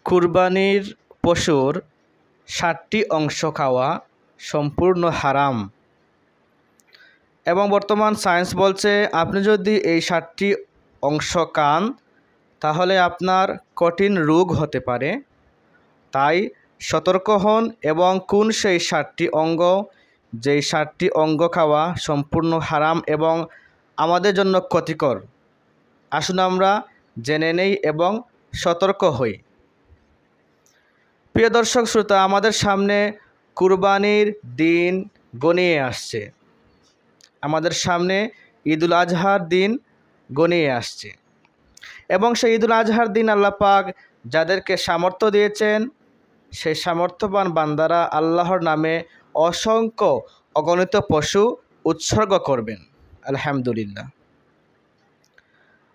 কুরবানির পশুর ৭টি অংশ খাওয়া সম্পূর্ণ হারাম। এবং বর্তমান সায়েন্স বলছে আপনি যদি এই ৭টি অংশ খান তাহলে আপনার কঠিন রোগ হতে পারে। তাই সতর্ক হন এবং কোন সেই ৭টি অঙ্গ, যেই ৭টি অঙ্গ খাওয়া সম্পূর্ণ হারাম এবং আমাদের জন্য ক্ষতিকর। আসুন আমরা জেনে নেই এবং সতর্ক হই। প্রিয় দর্শক শ্রোতা, আমাদের সামনে কুরবানির দিন ঘনিয়ে আসছে। আমাদের সামনে ঈদুল আজহার দিন ঘনিয়ে আসছে এবং সেই ঈদুল আজহার দিন আল্লাহ পাক যাদেরকে সামর্থ্য দিয়েছেন সেই সামর্থ্যবান বান্দারা আল্লাহর নামে অসংখ্য অগণিত পশু উৎসর্গ করবেন। আলহামদুলিল্লাহ।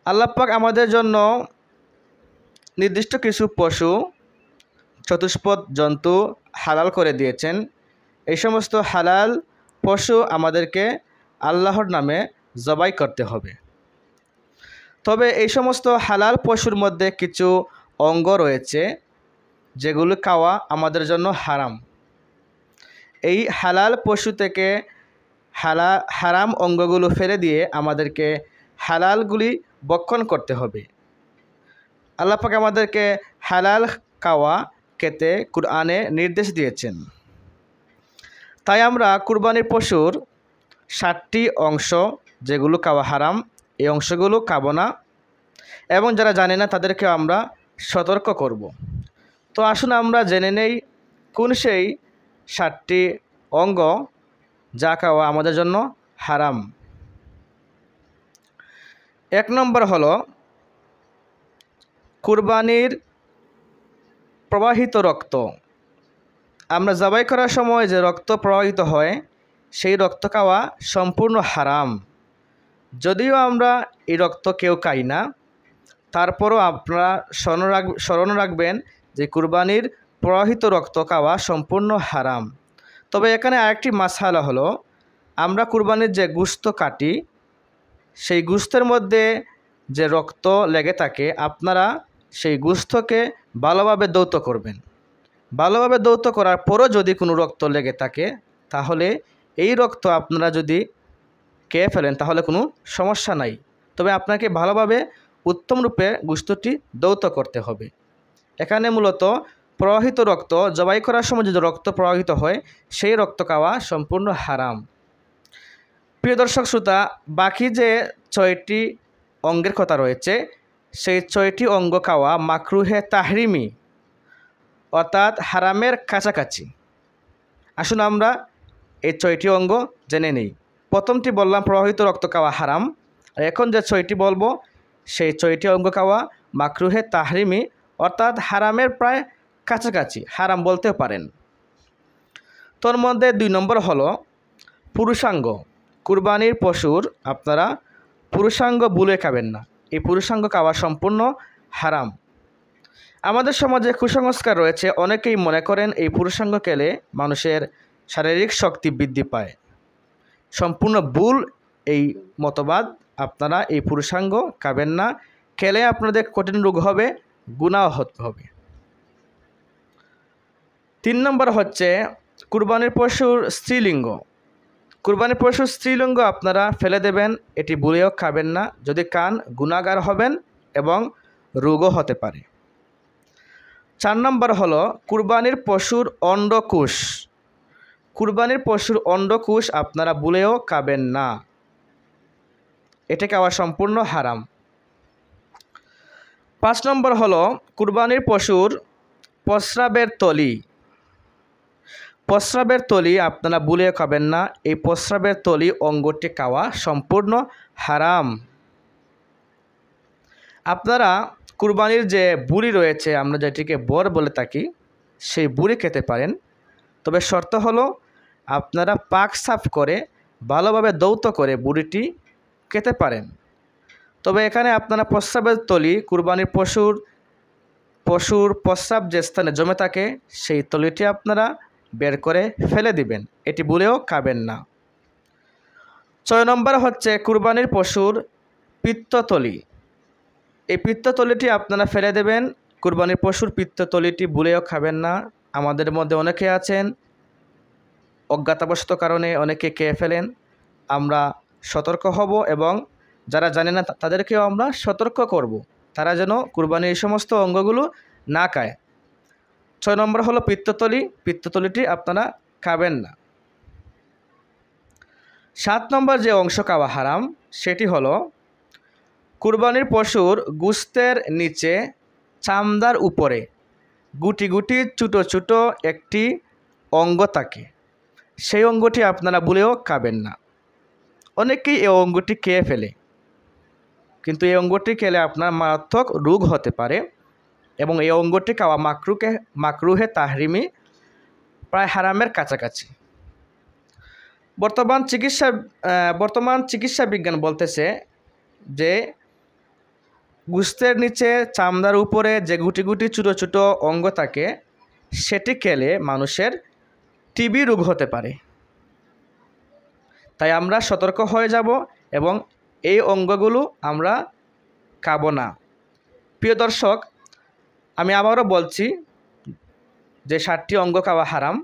আল্লাহ পাক আমাদের জন্য নির্দিষ্ট কিছু পশু, চতুষ্পদ জন্তু হালাল করে দিয়েছেন। এই সমস্ত হালাল পশু আমাদেরকে আল্লাহর নামে জবাই করতে হবে। তবে এই সমস্ত হালাল পশুর মধ্যে কিছু অঙ্গ রয়েছে যেগুলো খাওয়া আমাদের জন্য হারাম। এই হালাল পশু থেকে হারাম অঙ্গগুলো ফেলে দিয়ে আমাদেরকে হালালগুলি ভক্ষণ করতে হবে। আল্লাহ পাক আমাদেরকে হালাল খাওয়া খেতে কুরআনে নির্দেশ দিয়েছেন। তাই আমরা কুরবানির পশুর ৭টি অংশ যেগুলো খাওয়া হারাম, এই অংশগুলো খাবো না এবং যারা জানে না তাদেরকে আমরা সতর্ক করব। তো আসুন আমরা জেনে নেই কোন সেই ৭টি অঙ্গ যা খাওয়া আমাদের জন্য হারাম। ১ নম্বর হলো কুরবানির প্রবাহিত রক্ত। আমরা জবাই করার সময় যে রক্ত প্রবাহিত হয় সেই রক্ত খাওয়া সম্পূর্ণ হারাম। যদিও আমরা এই রক্ত কেউ খাই না, তারপরও আপনারা স্মরণ রাখবেন যে কুরবানির প্রবাহিত রক্ত খাওয়া সম্পূর্ণ হারাম। তবে এখানে আরেকটি মাসআলা হলো, আমরা কুরবানির যে গোশত কাটি সেই গোশতের মধ্যে যে রক্ত লেগে থাকে আপনারা সেই গোশতকে ভালোভাবে ধৌত করবেন। ভালোভাবে ধৌত করার পরও যদি কোনো রক্ত লেগে থাকে তাহলে এই রক্ত আপনারা যদি খেয়ে ফেলেন তাহলে কোনো সমস্যা নাই। তবে আপনাকে ভালোভাবে উত্তম রূপে গোশতটি ধৌত করতে হবে। এখানে মূলত প্রবাহিত রক্ত, জবাই করার সময় যদি রক্ত প্রবাহিত হয় সেই রক্ত খাওয়া সম্পূর্ণ হারাম। প্রিয় দর্শক শ্রোতা, বাকি যে ৬টি অঙ্গের কথা রয়েছে সেই ৬টি অঙ্গ খাওয়া মাকরুহে তাহরিমি অর্থাৎ হারামের কাছাকাছি। আসুন আমরা এই ৬টি অঙ্গ জেনে নেই। প্রথমটি বললাম প্রবাহিত রক্ত খাওয়া হারাম, আর এখন যে ৬টি বলবো সেই ৬টি অঙ্গ খাওয়া মাকরুহে তাহরিমি অর্থাৎ হারামের প্রায় কাছাকাছি, হারাম বলতেও পারেন। তোর মধ্যে ২ নম্বর হলো পুরুষাঙ্গ। কুরবানির পশুর আপনারা পুরুষাঙ্গ বুলে খাবেন না। এই পুরুষাঙ্গ খাওয়া সম্পূর্ণ হারাম। আমাদের সমাজে কুসংস্কার রয়েছে, অনেকেই মনে করেন এই পুরুষাঙ্গ খেলে মানুষের শারীরিক শক্তি বৃদ্ধি পায়। সম্পূর্ণ ভুল এই মতবাদ। আপনারা এই পুরুষাঙ্গ খাবেন না। খেলে আপনাদের কঠিন রোগ হবে, গুনাহ হতে হবে। ৩ নম্বর হচ্ছে কুরবানির পশুর স্ত্রীলিঙ্গ। কুরবানির পশুর স্ত্রীলিঙ্গ আপনারা ফেলে দেবেন, এটি ভুলেও খাবেন না। যদি খান গুনাহগার হবেন এবং রোগও হতে পারে। ৪ নম্বর হলো কুরবানির পশুর অন্ডকোষ। কুরবানির পশুর অন্ডকোষ আপনারা ভুলেও খাবেন না, এটা খাওয়া সম্পূর্ণ হারাম। ৫ নম্বর হলো কুরবানির পশুর প্রস্রাবের তলি। প্রস্রাবের তলি আপনারা ভুলেও খাবেন না, এই প্রস্রাবের তলি অঙ্গটি খাওয়া সম্পূর্ণ হারাম। আপনারা কুরবানির যে বুড়ি রয়েছে, আমরা যেটিকে বর বলে থাকি, সেই বুড়ি খেতে পারেন। তবে শর্ত হলো আপনারা পাক সাফ করে ভালোভাবে ধৌত করে বুড়িটি খেতে পারেন। তবে এখানে আপনারা প্রস্রাবের তলি, কুরবানির পশুর প্রস্রাব যে স্থানে জমে থাকে সেই তলিটি আপনারা বের করে ফেলে দিবেন, এটি ভুলেও খাবেন না। ৬ নম্বর হচ্ছে কুরবানির পশুর পিত্তথলি। এই পিত্তথলিটি আপনারা ফেলে দেবেন, কুরবানির পশুর পিত্তথলিটি ভুলেও খাবেন না। আমাদের মধ্যে অনেকে আছেন অজ্ঞাতবশত কারণে অনেকে খেয়ে ফেলেন। আমরা সতর্ক হব এবং যারা জানে না তাদেরকেও আমরা সতর্ক করব, তারা যেন কুরবানির এই সমস্ত অঙ্গগুলো না খায়। 6 নম্বর হলো পিত্তথলি। পিত্তথলিটি আপনারা খাবেন না। 7 নম্বর যে অংশ খাওয়া হারাম সেটি হলো কুরবানির পশুর গোশতের নিচে চামড়ার উপরে গুটি গুটি ছোটো ছোটো একটি অঙ্গ থাকে, সেই অঙ্গটি আপনারা ভুলেও খাবেন না। অনেকেই এই অঙ্গটি খেয়ে ফেলে, কিন্তু এই অঙ্গটি খেলে আপনার মারাত্মক রোগ হতে পারে এবং এই অঙ্গটি খাওয়া মাকরুহে তাহরিমি, প্রায় হারামের কাছাকাছি। বর্তমান চিকিৎসা বিজ্ঞান বলতেছে যে গোশতের নিচে চামড়ার উপরে যে গুটি গুটি ছোটো ছোটো অঙ্গ থাকে সেটি খেলে মানুষের টিবি রোগ হতে পারে। তাই আমরা সতর্ক হয়ে যাব এবং এই অঙ্গগুলো আমরা খাবো না। প্রিয় দর্শক, আমি আবারও বলছি যে 7টি অঙ্গ খাওয়া হারাম,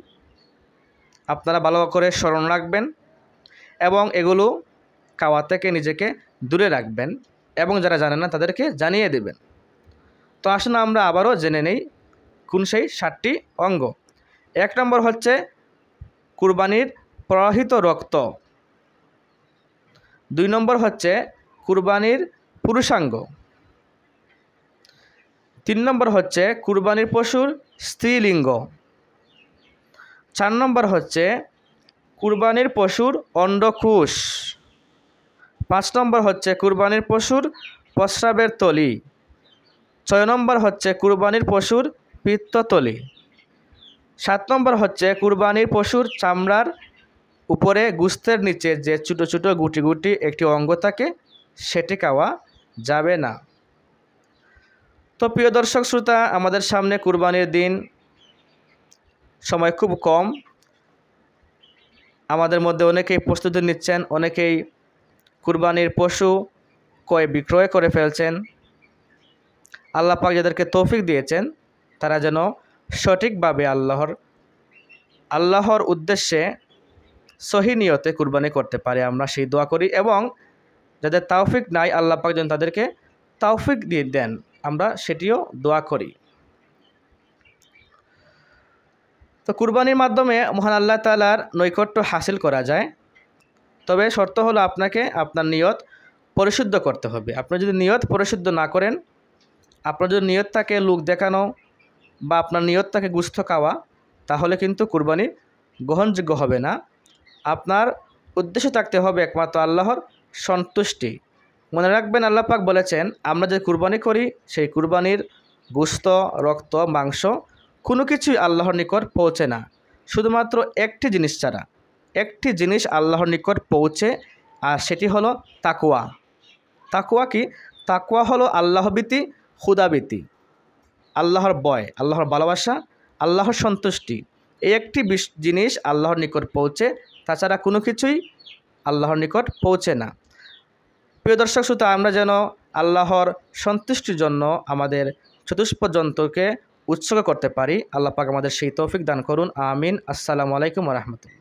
আপনারা ভালো করে স্মরণ রাখবেন এবং এগুলো খাওয়া থেকে নিজেকে দূরে রাখবেন এবং যারা জানেন না তাদেরকে জানিয়ে দেবেন। তো আসুন আমরা আবারও জেনে নেই কোন সেই 7টি অঙ্গ। 1 নম্বর হচ্ছে কুরবানির প্রবাহিত রক্ত। 2 নম্বর হচ্ছে কুরবানির পুরুষাঙ্গ। 3 নম্বর হচ্ছে কুরবানির পশুর স্ত্রীলিঙ্গ। 4 নম্বর হচ্ছে কুরবানির পশুর অন্ডকোষ। 5 নম্বর হচ্ছে কুরবানির পশুর প্রস্রাবের তলি। 6 নম্বর হচ্ছে কুরবানির পশুর পিত্তথলি। 7 নম্বর হচ্ছে কুরবানির পশুর চামড়ার উপরে গোশতের নিচে যে ছোটো ছোটো গুটি গুটি একটি অঙ্গ থাকে সেটি খাওয়া যাবে না। তো প্রিয় দর্শক শ্রোতা, আমাদের সামনে কুরবানির দিন, সময় খুব কম। আমাদের মধ্যে অনেকেই প্রস্তুতি নিচ্ছেন, অনেকেই কুরবানির পশু বিক্রয় করে ফেলছেন। আল্লাহ পাক যাদেরকে তৌফিক দিয়েছেন তারা যেন সঠিকভাবে আল্লাহর উদ্দেশ্যে সহি নিয়তে কুরবানি করতে পারে, আমরা সেই দোয়া করি। এবং যাদের তৌফিক নাই, আল্লাহ পাক যেন তাদেরকে তৌফিক দিয়ে দেন, আমরা সেটিও দোয়া করি। তো কুরবানির মাধ্যমে মহান আল্লাহ তাআলার নৈকট্য হাসিল করা যায়, তবে শর্ত হলো আপনাকে আপনার নিয়ত পরিশুদ্ধ করতে হবে। আপনি যদি নিয়ত পরিশুদ্ধ না করেন, আপনার যদি নিয়ত থাকে লোক দেখানো বা আপনার নিয়ত থাকে গোশত খাওয়া, তাহলে কিন্তু কুরবানি গ্রহণযোগ্য হবে না। আপনার উদ্দেশ্য থাকতে হবে একমাত্র আল্লাহর সন্তুষ্টি। মনে রাখবেন, আল্লাহ পাক বলেছেন আমরা যে কুরবানি করি সেই কুরবানির গোশত, রক্ত, মাংস কোনো কিছুই আল্লাহর নিকট পৌঁছে না, শুধুমাত্র একটি জিনিস ছাড়া। একটি জিনিস আল্লাহর নিকট পৌঁছে, আর সেটি হলো তাকওয়া। তাকওয়া কি? তাকওয়া হলো আল্লাহভীতি, খুদাভীতি, আল্লাহর ভয়, আল্লাহর ভালোবাসা, আল্লাহর সন্তুষ্টি। এই একটি জিনিস আল্লাহর নিকট পৌঁছে, তাছাড়া কোনো কিছুই আল্লাহর নিকট পৌঁছে না। প্রিয় দর্শক শ্রোতা, আমরা যেন আল্লাহর সন্তুষ্টির জন্য আমাদের চতুষ্প জন্তুকে উৎসর্গ করতে পারি। আল্লাহ পাক আমাদের সেই তৌফিক দান করুন। আমিন। আসসালামু আলাইকুম ওয়া রাহমাতুল্লাহ।